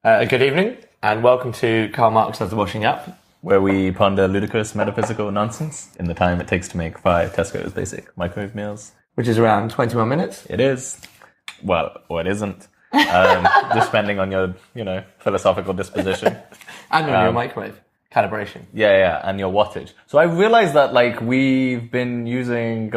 Good evening, and welcome to Karl Marx Does the Washing Up, where we ponder ludicrous metaphysical nonsense in the time it takes to make 5 Tesco's basic microwave meals. which is around 21 minutes. It is. Well, or it isn't. Just depending on your, philosophical disposition. And on your microwave calibration. Yeah, and your wattage. So I realized that, we've been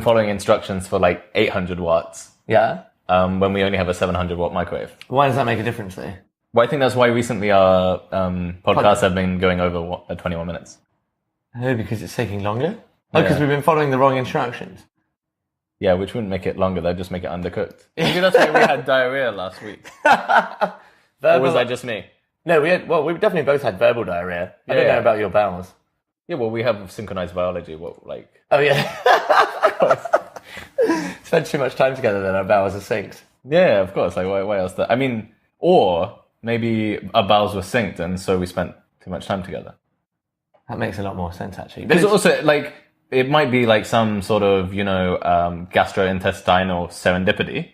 following instructions for, 800 watts. Yeah? When we only have a 700 watt microwave. Why does that make a difference, though? Well, I think that's why recently our podcasts have been going over 21 minutes. Oh, because it's taking longer? Oh, because we've been following the wrong instructions. Yeah, which wouldn't make it longer, that'd just make it undercooked. Maybe that's why we had diarrhea last week. Or was that just me? No, we definitely both had verbal diarrhea. I don't know about your bowels. Yeah, well, we have synchronized biology. Oh, yeah. Of course. Spend too much time together then our bowels are synced. Yeah, of course. Why else? Or maybe our bowels were synced and so we spent too much time together. That makes a lot more sense, actually. But it's also, it might be some sort of, gastrointestinal serendipity.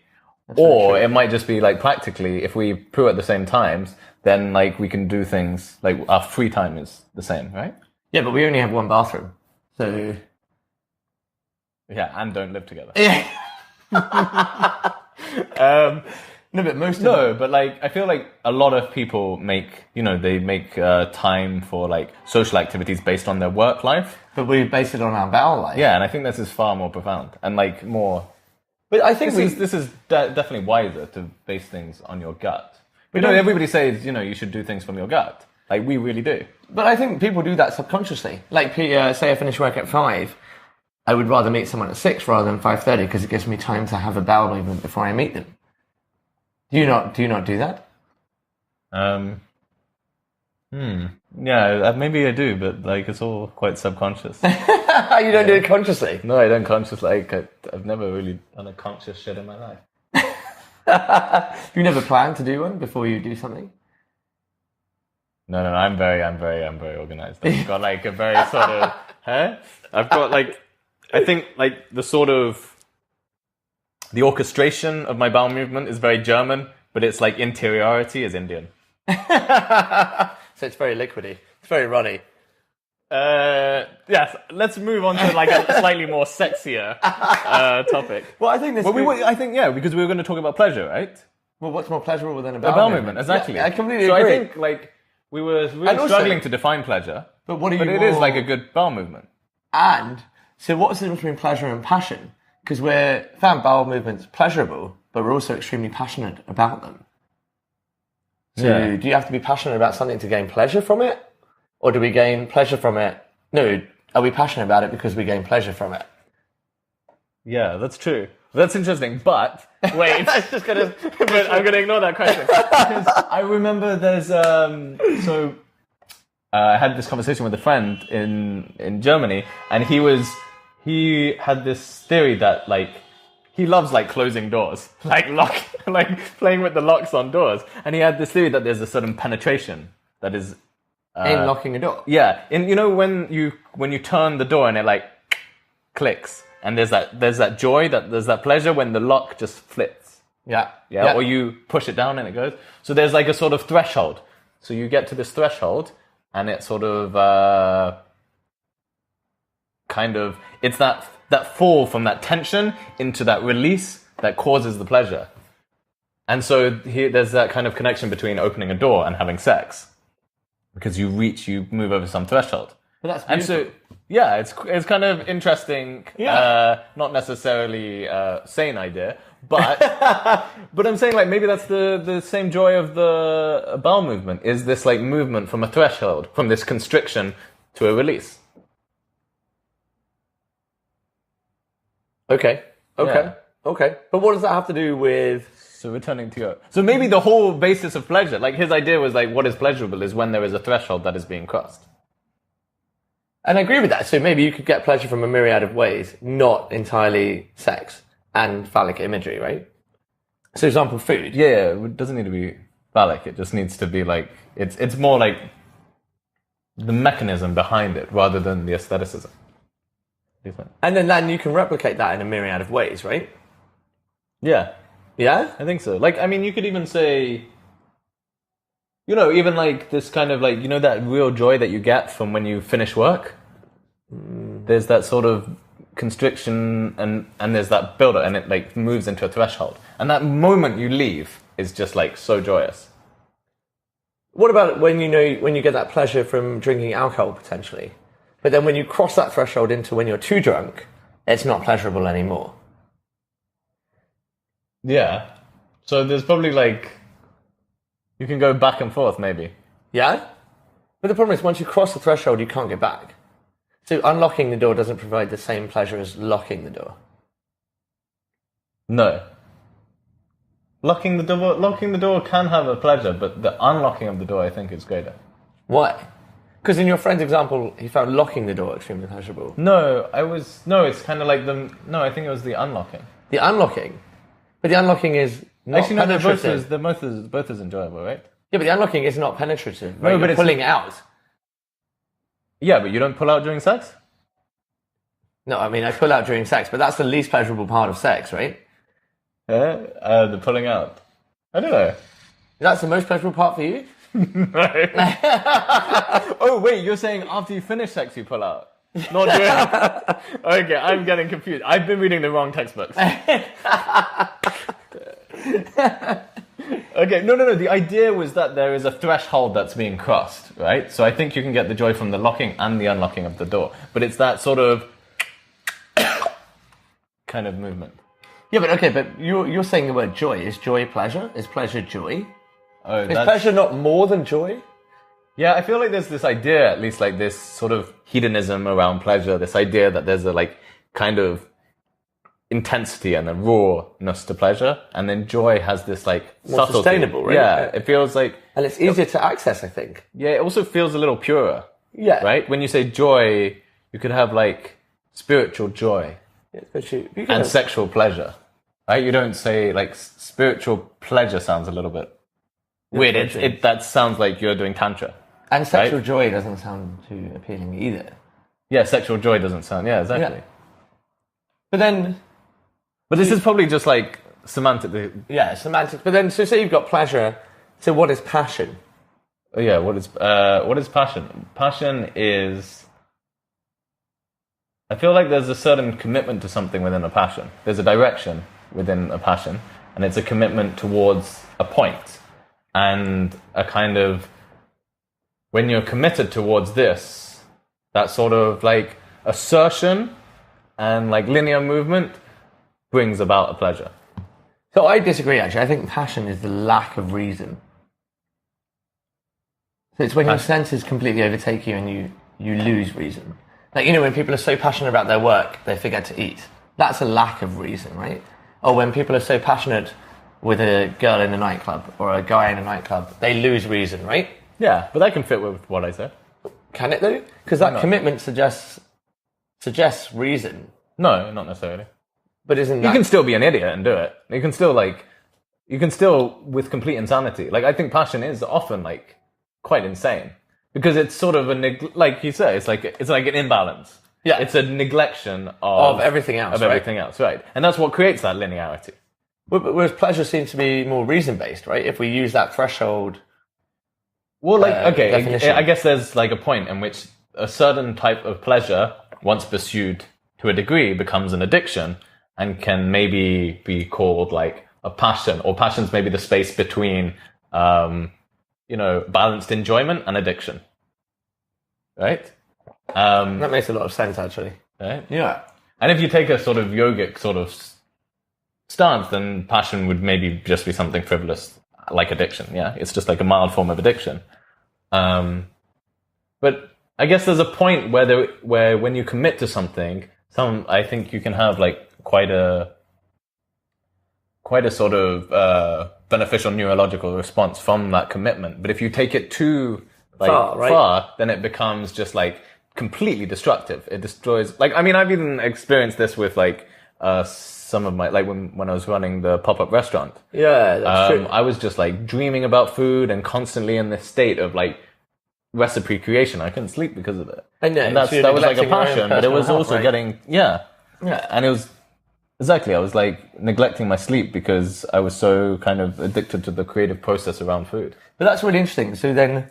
Or it might just be, practically, if we poo at the same times, then, we can do things, our free time is the same, right? Yeah, but we only have one bathroom, so... Yeah, and don't live together. Yeah. No, but I feel a lot of people make, they make time for social activities based on their work life. But we base it on our bowel life. Yeah, and I think this is far more profound and more. But I think this is definitely wiser to base things on your gut. But everybody says you should do things from your gut. We really do. But I think people do that subconsciously. Say I finish work at 5. I would rather meet someone at 6 rather than 5:30 because it gives me time to have a bowel movement before I meet them. Do you not do that? Yeah, maybe I do, but it's all quite subconscious. You don't do it consciously? No, I don't consciously. I've never really done a conscious shit in my life. You never plan to do one before you do something? No, I'm very organized. I've got a very sort of, I've got I think the sort of, the orchestration of my bowel movement is very German, but its interiority is Indian. So it's very liquidy. It's very runny. Yes, let's move on to a slightly more sexier topic. Well, I think this. Because we were going to talk about pleasure, right? Well, what's more pleasurable than a bowel bowel movement? Exactly. Yeah, I completely agree. agree. So I think we were really struggling to define pleasure. But what it is a good bowel movement. And so, what's the difference between pleasure and passion? Because we're found bowel movements pleasurable, but we're also extremely passionate about them. So, do you have to be passionate about something to gain pleasure from it? Or do we gain pleasure from it? No, are we passionate about it because we gain pleasure from it? Yeah, that's true. That's interesting, but wait. That's just gonna... But I'm going to ignore that question. I remember there's... I had this conversation with a friend in Germany, and he had this theory that, he loves, closing doors. Playing with the locks on doors. And he had this theory that there's a certain penetration that is... in locking a door? Yeah. When you turn the door and it, clicks, and there's that joy, there's that pleasure when the lock just flips. Yeah. Yeah. Or you push it down and it goes. So there's, a sort of threshold. So you get to this threshold, and it sort of... it's that fall from that tension into that release that causes the pleasure. And so there's that kind of connection between opening a door and having sex. Because you move over some threshold. But that's beautiful. And so, yeah, it's kind of interesting, not necessarily a sane idea, but but I'm saying maybe that's the same joy of the bowel movement, is this movement from a threshold, from this constriction to a release. Okay. But what does that have to do with... So returning to your... So maybe the whole basis of pleasure, his idea was what is pleasurable is when there is a threshold that is being crossed. And I agree with that. So maybe you could get pleasure from a myriad of ways, not entirely sex and phallic imagery, right? So example, food. Yeah, it doesn't need to be phallic. It just needs to be it's more the mechanism behind it rather than the aestheticism. And then you can replicate that in a myriad of ways, right? Yeah. Yeah? I think so. You could even say You know, even like this kind of like, you know, that real joy that you get from when you finish work? There's that sort of constriction and there's that build-up and it like moves into a threshold. And that moment you leave is just like so joyous. What about when you get that pleasure from drinking alcohol potentially, but then when you cross that threshold into when you're too drunk, it's not pleasurable anymore? Yeah. So there's probably like, you can go back and forth maybe. Yeah? But the problem is once you cross the threshold, you can't get back. So unlocking the door doesn't provide the same pleasure as locking the door. No. Locking the door can have a pleasure, but the unlocking of the door I think is greater. Why? Because in your friend's example, he found locking the door extremely pleasurable. It's kind of like I think it was the unlocking. The unlocking? But the unlocking is not penetrative. Both is enjoyable, right? Yeah, but the unlocking is not penetrative, right? No, but you're pulling it out. Yeah, but you don't pull out during sex? No, I mean, I pull out during sex, but that's the least pleasurable part of sex, right? The pulling out. I don't know. That's the most pleasurable part for you? No. Oh, wait, you're saying after you finish sex you pull out? Not during... Okay, I'm getting confused. I've been reading the wrong textbooks. Okay, no. The idea was that there is a threshold that's being crossed, right? So I think you can get the joy from the locking and the unlocking of the door. But it's that sort of kind of movement. Yeah, but you're saying the word joy. Is joy pleasure? Is pleasure joy? Oh, is pleasure not more than joy? Yeah, I feel like there's this idea, at least like this sort of hedonism around pleasure, this idea that there's a like kind of intensity and a rawness to pleasure, and then joy has this like more subtlety. Sustainable, right? Yeah, it feels like... And it's easier to access, I think. Yeah, it also feels a little purer. Yeah. Right? When you say joy, you could have like spiritual joy and sexual pleasure. Right? You don't say like spiritual pleasure sounds a little bit weird. That sounds like you're doing tantra. And sexual joy doesn't sound too appealing either. Yeah, sexual joy doesn't sound... Yeah, exactly. Yeah. But this is probably just like semantic. Yeah, semantics. But then, so say you've got pleasure. So what is passion? Oh yeah, what is passion? Passion is... I feel like there's a certain commitment to something within a passion. There's a direction within a passion, and it's a commitment towards a point. And a kind of... When you're committed towards this, that sort of like assertion and like linear movement brings about a pleasure. So I disagree, actually. I think passion is the lack of reason. So it's when your senses completely overtake you and you lose reason. Like, you know, when people are so passionate about their work, they forget to eat. That's a lack of reason, right? Or when people are so passionate with a girl in a nightclub or a guy in a nightclub, they lose reason, right? Yeah, but that can fit with what I said. Can it, though? Because that commitment suggests reason. No, not necessarily. But isn't that... You can still be an idiot and do it. You can still with complete insanity. Like, I think passion is often like quite insane because it's sort of like you say, it's like an imbalance. Yeah, it's a neglection of everything else. Everything else, right? And that's what creates that linearity. Whereas pleasure seems to be more reason based, right? If we use that threshold. Well, like definition. I guess there's like a point in which a certain type of pleasure, once pursued to a degree, becomes an addiction. And can maybe be called like a passion, or passion's maybe the space between, balanced enjoyment and addiction. Right? That makes a lot of sense, actually. Right? Yeah. And if you take a sort of yogic sort of stance, then passion would maybe just be something frivolous, like addiction. Yeah, it's just like a mild form of addiction. But I guess there's a point where when you commit to something, I think you can have like quite a sort of beneficial neurological response from that commitment. But if you take it too far, then it becomes just like completely destructive. It destroys. Like, I mean, I've even experienced this with like some of my, like when I was running the pop-up restaurant. Yeah, that's true. I was just like dreaming about food and constantly in this state of like recipe creation. I couldn't sleep because of it. I know. And that was like a passion, but it was also getting, and it was Exactly. I was like neglecting my sleep because I was so kind of addicted to the creative process around food. But that's really interesting. So then,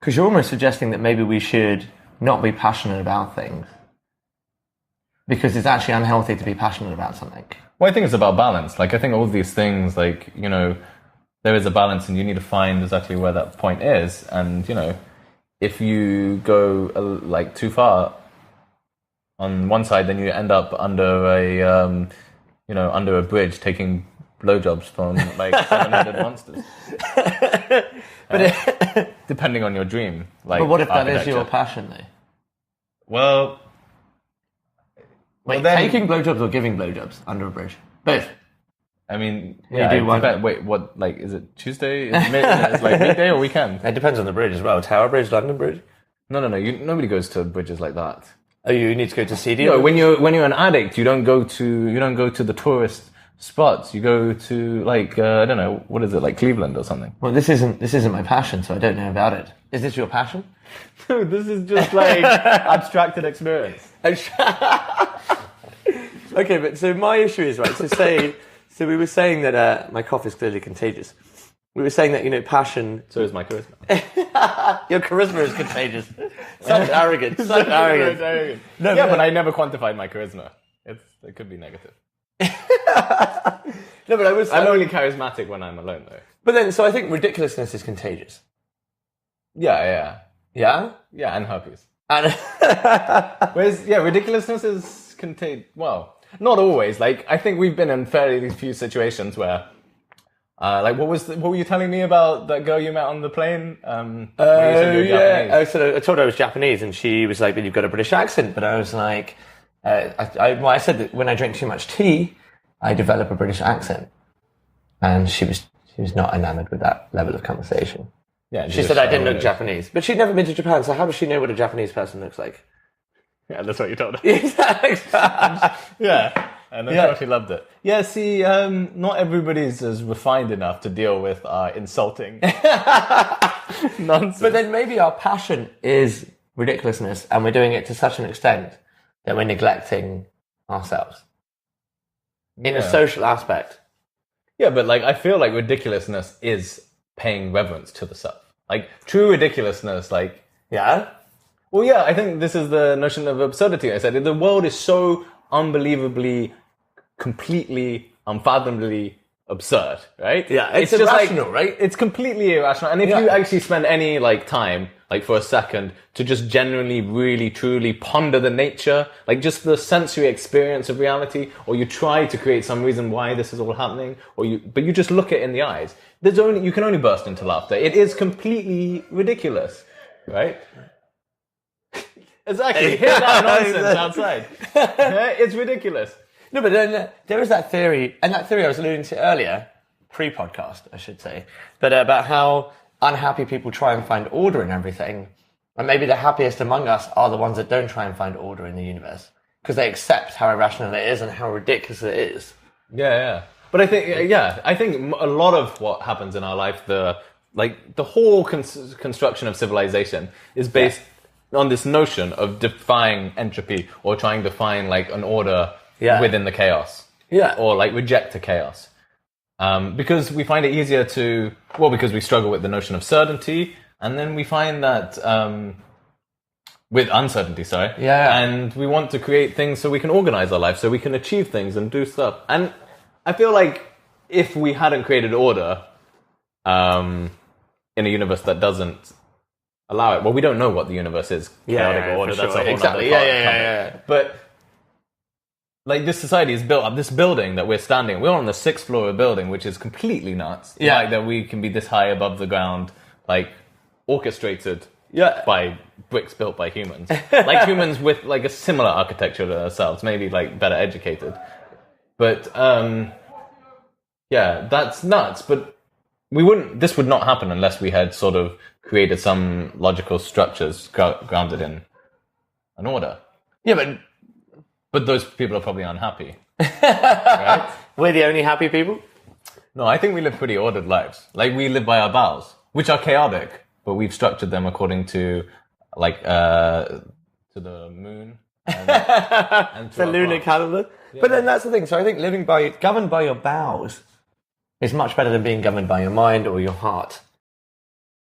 because you're almost suggesting that maybe we should not be passionate about things because it's actually unhealthy to be passionate about something. Well, I think it's about balance. Like, I think all these things, like, you know, there is a balance and you need to find exactly where that point is. And, you know, if you go like too far on one side, then you end up under a bridge taking blowjobs from like 700 monsters. But depending on your dream, like. But what if that is your passion, though? Well, wait, taking blowjobs or giving blowjobs under a bridge? Both. I mean, yeah. You do one. Wait, what? Like, is it Tuesday? It's like weekday or weekend? It depends on the bridge as well. Tower Bridge, London Bridge. No. Nobody goes to bridges like that. Oh, you need to go to CD. No, when you're an addict, you don't go to the tourist spots. You go to like I don't know, what is it, like Cleveland or something. Well, this isn't my passion, so I don't know about it. Is this your passion? No, this is just like abstracted experience. Okay, but so my issue is, right, so we were saying that my cough is clearly contagious. We were saying that, you know, passion... So is my charisma. Your charisma is contagious. Such arrogance. Such arrogance. No, yeah, but I never quantified my charisma. It could be negative. No, but I'm only charismatic when I'm alone, though. But then, so I think ridiculousness is contagious. Yeah? Yeah, and herpes. And Whereas, ridiculousness is contained. Well, not always. Like, I think we've been in fairly few situations where, like, what were you telling me about that girl you met on the plane? Yeah. So I told her I was Japanese, and she was like, "But you've got a British accent." But I was like, I said that when I drink too much tea, I develop a British accent, and she was not enamored with that level of conversation. Yeah, she said I didn't look Japanese, but she'd never been to Japan, so how does she know what a Japanese person looks like? Yeah, that's what you told her. Exactly. Yeah, and I'm sure she loved it. Yeah, see, not everybody's as refined enough to deal with insulting nonsense. But then maybe our passion is ridiculousness, and we're doing it to such an extent that we're neglecting ourselves in a social aspect. Yeah, but like I feel like ridiculousness is paying reverence to the self. Like true ridiculousness, like Well, yeah, I think this is the notion of absurdity. I said the world is so unbelievably, completely, unfathomably absurd, right? Yeah, it's just irrational, right? It's completely irrational. And if you actually spend any like time, like for a second, to just genuinely, really, truly ponder the nature, like just the sensory experience of reality, or you try to create some reason why this is all happening, but you just look it in the eyes. You can only burst into laughter. It is completely ridiculous, right? Exactly. Hear that nonsense outside. It's ridiculous. No, but then there is that theory, and that theory I was alluding to earlier, pre-podcast, I should say, but about how unhappy people try and find order in everything, and maybe the happiest among us are the ones that don't try and find order in the universe, because they accept how irrational it is and how ridiculous it is. Yeah. But I think a lot of what happens in our life, the whole construction of civilization is based on this notion of defying entropy or trying to find like an order within the chaos. Yeah. Or like reject the chaos. Because we find it easier because we struggle with the notion of certainty, and then we find that with uncertainty, and we want to create things so we can organize our life, so we can achieve things and do stuff. And I feel like if we hadn't created order in a universe that doesn't allow it, well, we don't know what the universe is. Chaotic order, that's a whole exactly. Yeah. But like this society is built up, this building that we're standing, we're on the 6th floor of a building, which is completely nuts. Yeah. Like that we can be this high above the ground, like orchestrated by bricks built by humans. Like humans with like a similar architecture to ourselves, maybe like better educated. But that's nuts. But this would not happen unless we had sort of created some logical structures grounded in an order. Yeah, but those people are probably unhappy. Right? We're the only happy people? No, I think we live pretty ordered lives. Like we live by our bows, which are chaotic, but we've structured them according to like to the moon. and It's a lunar calendar. But then that's the thing. So I think governed by your bowels is much better than being governed by your mind or your heart.